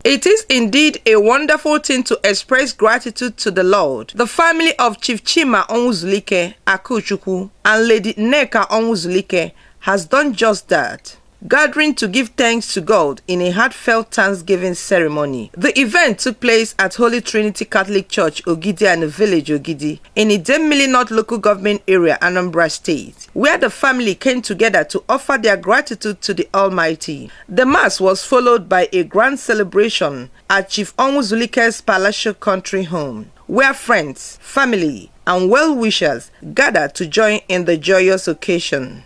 It is indeed a wonderful thing to express gratitude to the Lord. The family of Chief Chima Onwuzulike, Akuchukwu, and Lady Nneka Onwuzulike has done just that, gathering to give thanks to God in a heartfelt thanksgiving ceremony. The event took place at Holy Trinity Catholic Church, Ogidi and Village Ogidi, in Idemili North Local Government Area, Anambra State, where the family came together to offer their gratitude to the Almighty. The Mass was followed by a grand celebration at Chief Onwuzulike's palatial country home, where friends, family, and well-wishers gathered to join in the joyous occasion.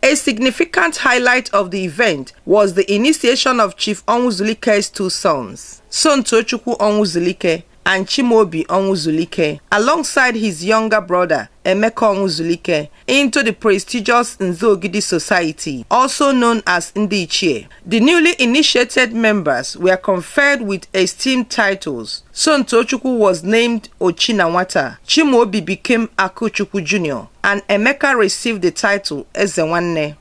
A significant highlight of the event was the initiation of Chief Onwuzulike's two sons, Somtochukwu Onwuzulike and Chimaobi Onwuzulike, alongside his younger brother, Emeka Onwuzulike, into the prestigious Nzogidi Society, also known as Ndichie. The newly initiated members were conferred with esteemed titles. Somtochukwu was named Ochinawata, Chimaobi became Akuchukwu Jr., and Emeka received the title Ezewanne.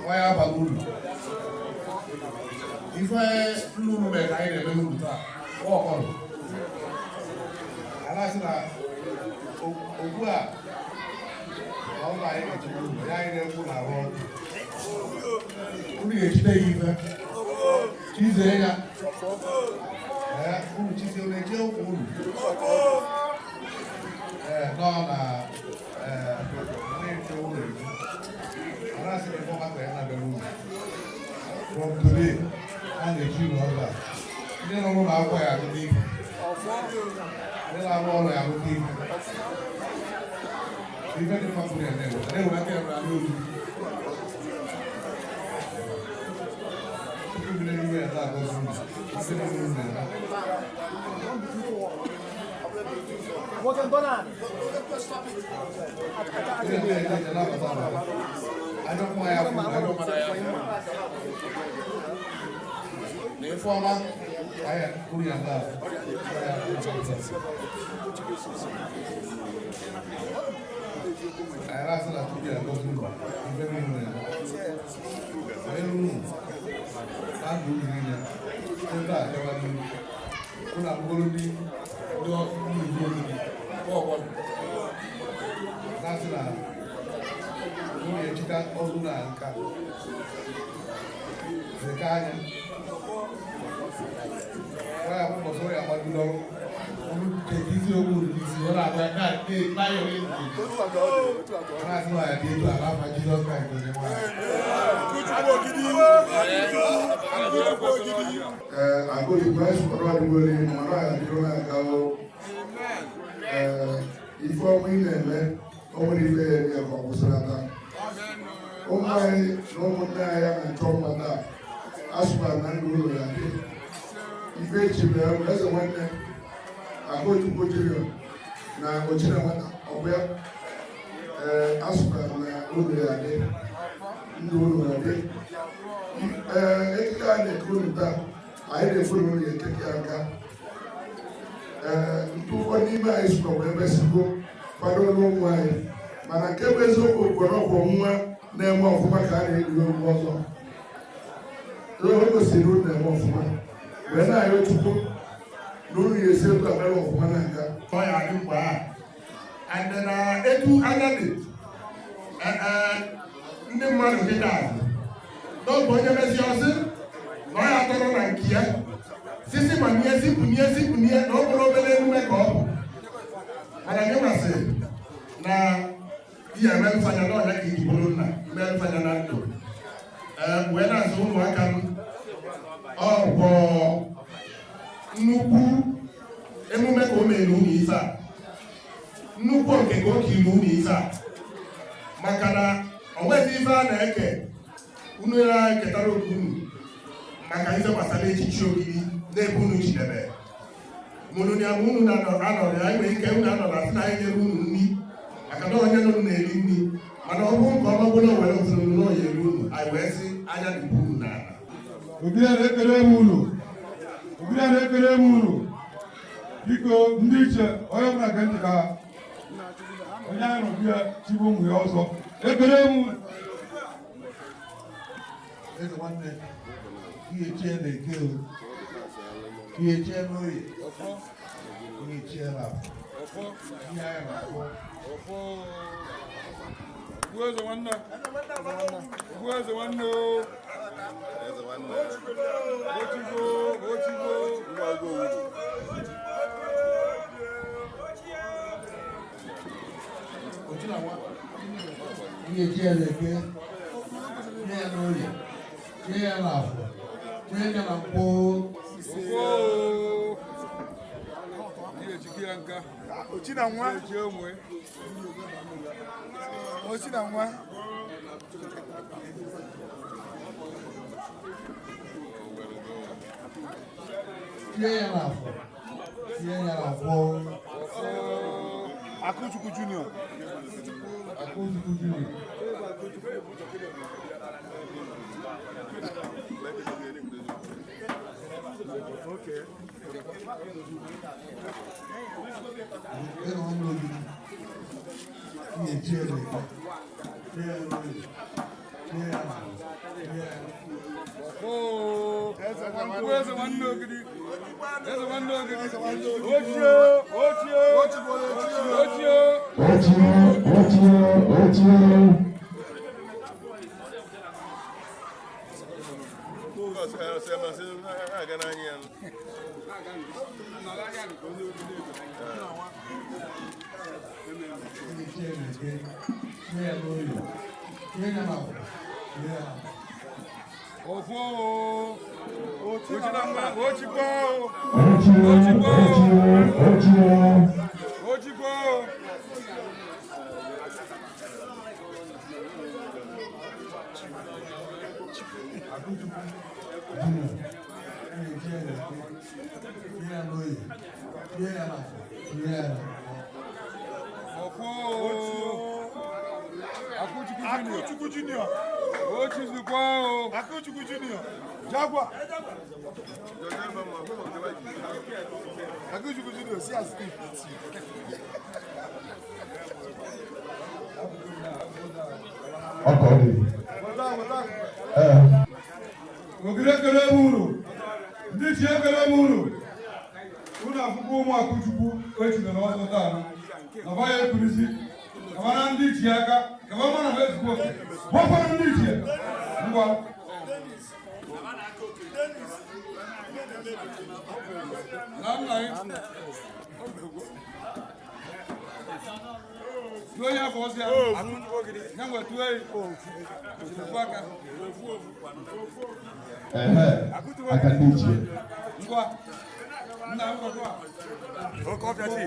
Why balloon? If I look back, I never look at walk on. And I said, Ogua, how I get to do, I never put our own. Only a day, she's there. She's on a jail. From today, and the Jew of that. They don't know how I believe. They are all I believe. Even the family and them, they will get around you. What can done? I don't mind. The former, I had Korean love. I asked her to be a good woman. I go to Christ for all the way, Mariah, if I win and only fair for Musata. Oh, my, no more I am talking about that. As my man, if it's as a one, I go to Kojirio. Now, what you want, or as my old day, no day. Any kind of good that I didn't fully take care of. To what he buys from a Mexico, but I don't know why. But I kept a so good one, name of my carrier, you know, was the root name of one. When I went to go, no, you said the fellow of one I didn't buy. And then I added it. The man did that. Don't go to Messi, no, I don't know, Kia. Sisi maniesi, punia, no problem, make up. And I never say, now, yeah, men find a lot like you, men find a lot. When I saw one can, oh, Nuku, Emume Nisa, Nuku can go kill Nisa. Makana, always even a Unura Ketaro Kunu, Makaiza Masale Chichogidi. Nebunu chidebe. Mununya munu na rano ya ime ike una no na sina ije munu ni. Akado onye no na eri ni. Mana obu nko omo bono wele osunu no ye munu. Ai wesi anya di munu na. Obia rekere munu. Biko ndị iche onye mna genti ka onye ahụ bia chibu mu ya ọzọ. Ekere mu. Eze nwanne. Ihe chie na eke o. He chair no he chair up. Who is the one? Who is the one? There's the one. What you go? What you go? Chief Onwuzulike, Akuchukwu Junior. Okay. Oh, where's the one no goodie? There's a one no goodie. Akuchukwu Junior. Akuchukwu Junior. Jaguar. Akuchukwu Junior. See us Steve. Akuchukwu echidere ọzọ taa na baya ekwurisi kabana ndị ichie aka kabana na ezigbo gbapara ndị ichie ngwa na nna anyị tuo ya afọ ọsị ya ya ngwa tuo ya ofu aka aka ndị ichie ngwa nna ngwa ngwa oke ọbịa chi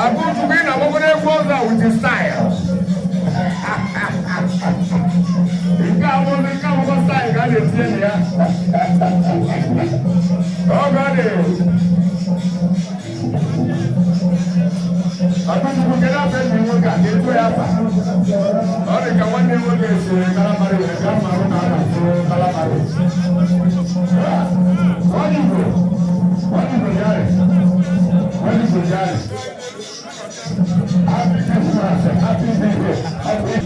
I'm going to win. I'm going to go there with his style. You come on style. Got it here. Oh, got it. I'm going to get up and work at it. All the one day will get Calamari. What do you do? What do you do? What is the guy? Happy Christmas, happy New Year, happy.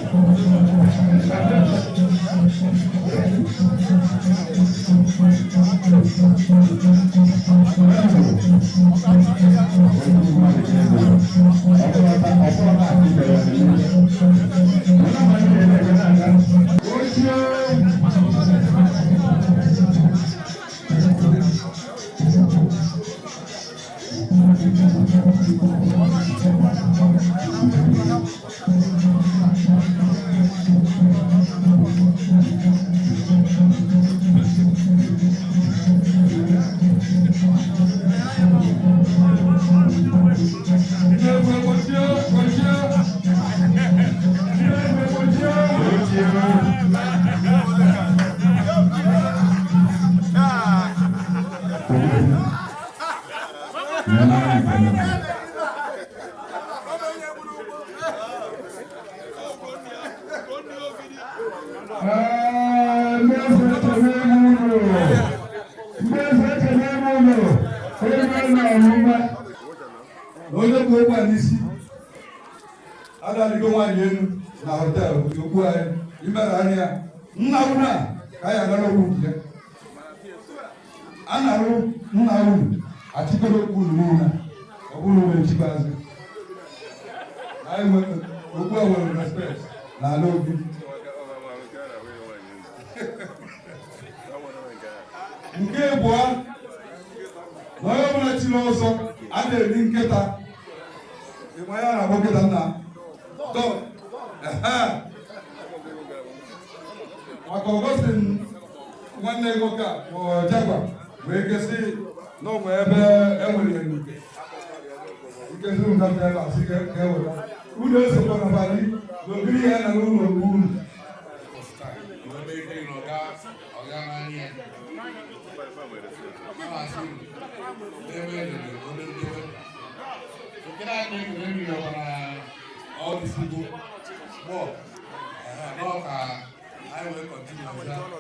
anyị wee kọntinu ọzọ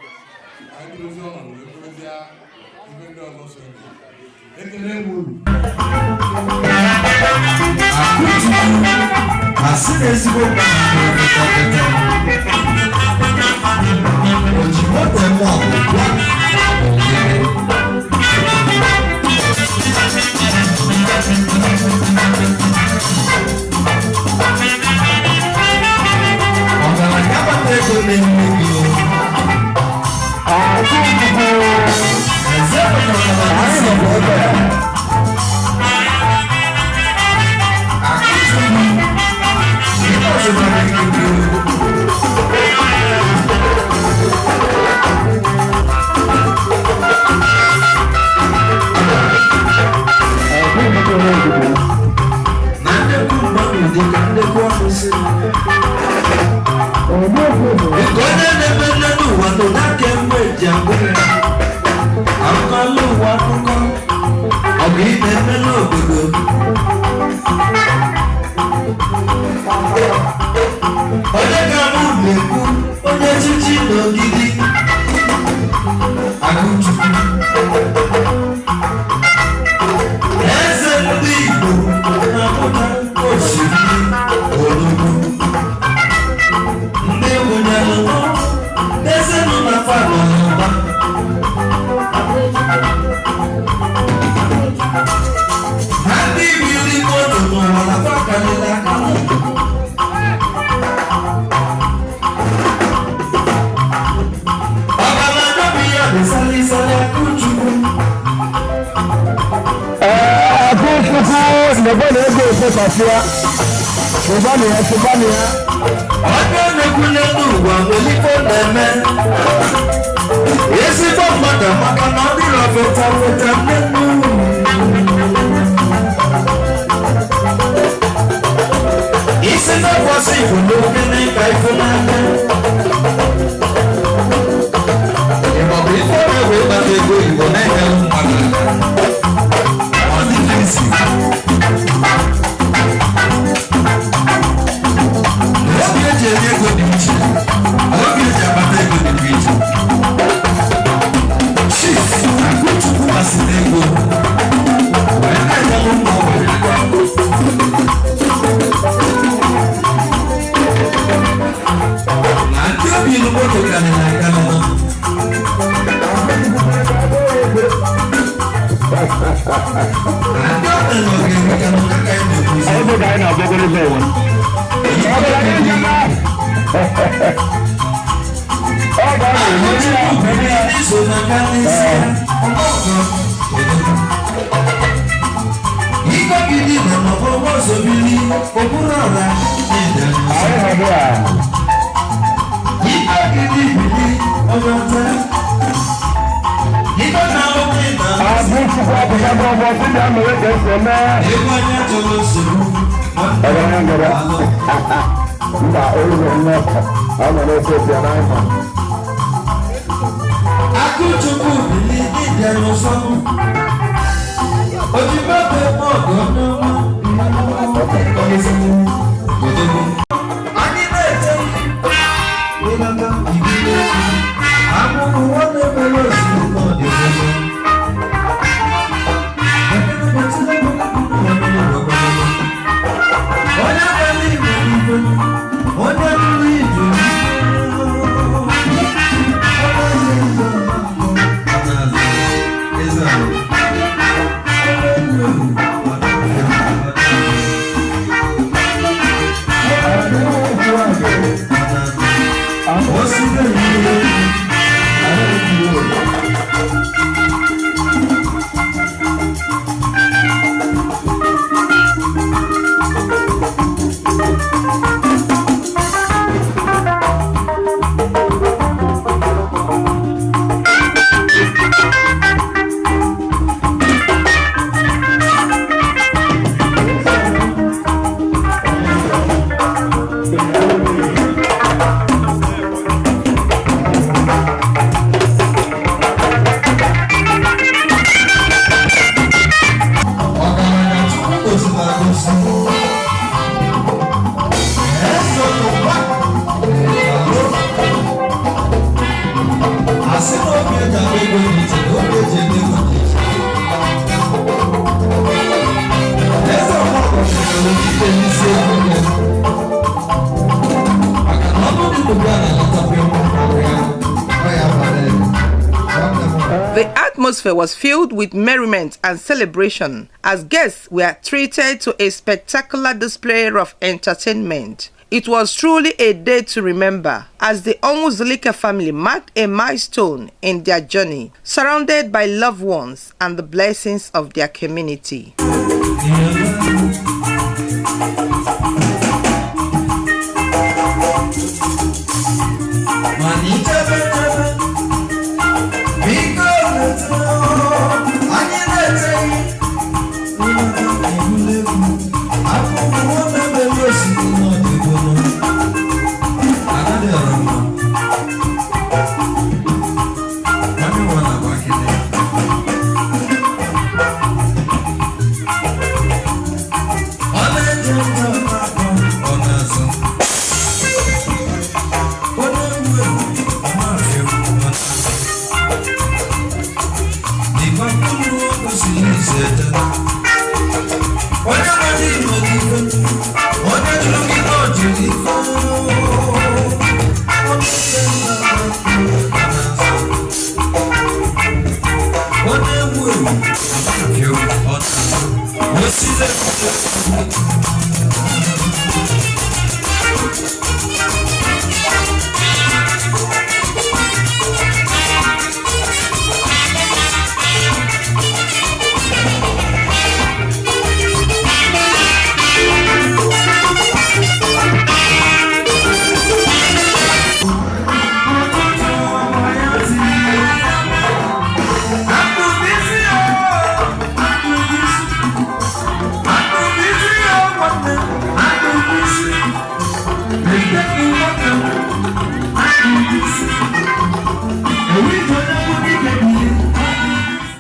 anyị bụrụzi ọnọdụ wee bụrụzi ibe ndị ọzọ so ekele m uru asị na ezigbo ojimoto eme ọgwụgwọ ọgaranya gbata ego na-eme gị atmosphere was filled with merriment and celebration as guests were treated to a spectacular display of entertainment. It was truly a day to remember as the Onwuzulike family marked a milestone in their journey, surrounded by loved ones and the blessings of their community. Manita